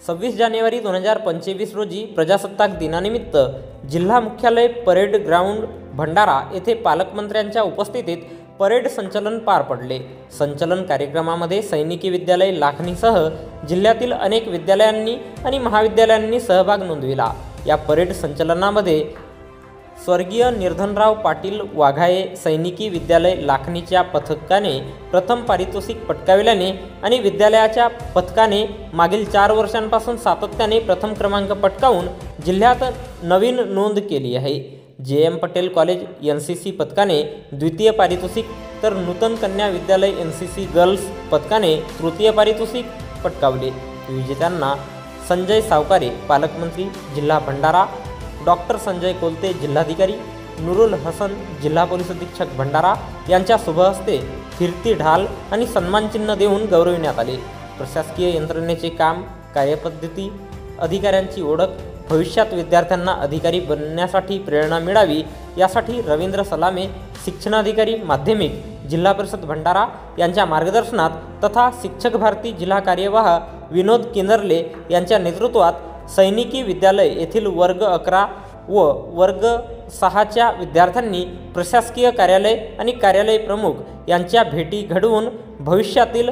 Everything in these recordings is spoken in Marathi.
26 जानेवारी 2025 रोजी प्रजासत्ताक दिनानिमित्त जिल्हा मुख्यालय परेड ग्राउंड भंडारा येथे पालकमंत्र्यांच्या उपस्थितीत परेड संचलन पार पडले। संचलन कार्यक्रमामध्ये सैनिकी विद्यालय लाखनीसह जिल्ह्यातील अनेक विद्यालयांनी आणि महाविद्यालयांनी सहभाग नोंदविला। या परेड संचलनामध्ये स्वर्गीय निर्धनराव पाटील वाघाये सैनिकी विद्यालय लाखनीच्या पथकाने प्रथम पारितोषिक पटकाविल्याने आणि विद्यालयाच्या पथकाने मागील 4 वर्षांपासून सातत्याने प्रथम क्रमांक पटकावून जिल्ह्यात नवीन नोंद केली आहे। JM पटेल कॉलेज NCC पथकाने द्वितीय पारितोषिक तर नूतन कन्या विद्यालय NCC गर्ल्स पथकाने तृतीय पारितोषिक पटकावले। विजेत्यांना संजय सावकारे पालकमंत्री जिल्हा भंडारा, डॉक्टर संजय कोलते जिल्हाधिकारी, नुरुल हसन जिल्हा पोलीस अधीक्षक भंडारा यांच्या शुभहस्ते फिरती ढाल आणि सन्मानचिन्ह देऊन गौरविण्यात आले। प्रशासकीय यंत्रणेचे काम, कार्यपद्धती, अधिकाऱ्यांची ओळख, भविष्यात विद्यार्थ्यांना अधिकारी बनण्यासाठी प्रेरणा मिळावी यासाठी रवींद्र सलामे शिक्षणाधिकारी माध्यमिक जिल्हा परिषद भंडारा यांच्या मार्गदर्शनात तथा शिक्षक भारती जिल्हा कार्यवाह विनोद केंदरले यांच्या नेतृत्वात सैनिकी विद्यालय येथील वर्ग 11 व वर्ग 6च्या विद्यार्थ्यांनी प्रशासकीय कार्यालय आणि कार्यालय प्रमुख यांच्या भेटी घडवून भविष्यातील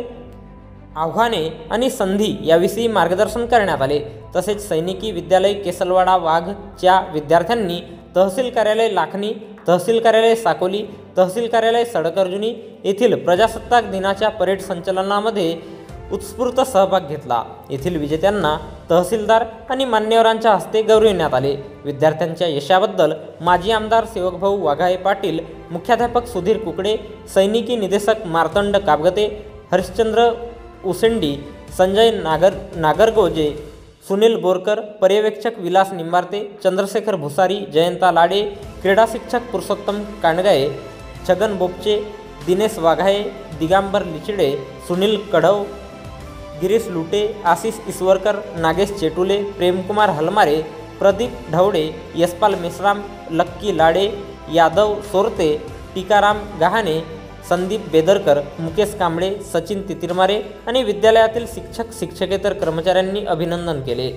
आव्हाने आणि संधी याविषयी मार्गदर्शन करण्यात आले। तसेच सैनिकी विद्यालय केसलवाडा वाघच्या विद्यार्थ्यांनी तहसील कार्यालय लाखनी, तहसील कार्यालय साकोली, तहसील कार्यालय सडकर्जुनी येथील प्रजासत्ताक दिनाच्या परेड संचलनामध्ये उत्स्फूर्त सहभाग घेतला। येथील विजेत्यांना तहसीलदार आणि मान्यवरांच्या हस्ते गौरविण्यात आले। विद्यार्थ्यांच्या यशाबद्दल माजी आमदार सेवकभाऊ वाघाये पाटील, मुख्याध्यापक सुधीर कुकडे, सैनिकी निदेशक मार्तंड काबगते, हरिश्चंद्र उसेंडी, संजय नागरगोजे, सुनील बोरकर, पर्यवेक्षक विलास निंबारते, चंद्रशेखर भुसारी, जयंता लाडे, क्रीडा शिक्षक पुरुषोत्तम कांडगाये, छगन बोपचे, दिनेश वाघाये, दिगांबर लिचिडे, सुनील कढव, गिरीश लुटे, आशिष ईश्वरकर, नागेश चेटुले, प्रेमकुमार हलमारे, प्रदीप ढवडे, यशपाल मेश्राम, लक्की लाडे, यादव सोरते, टीकाराम गहाणे, संदीप बेदरकर, मुकेश कांबळे, सचिन तितिरमारे आणि विद्यालयातील शिक्षक शिक्षकेतर कर्मचाऱ्यांनी अभिनंदन केले।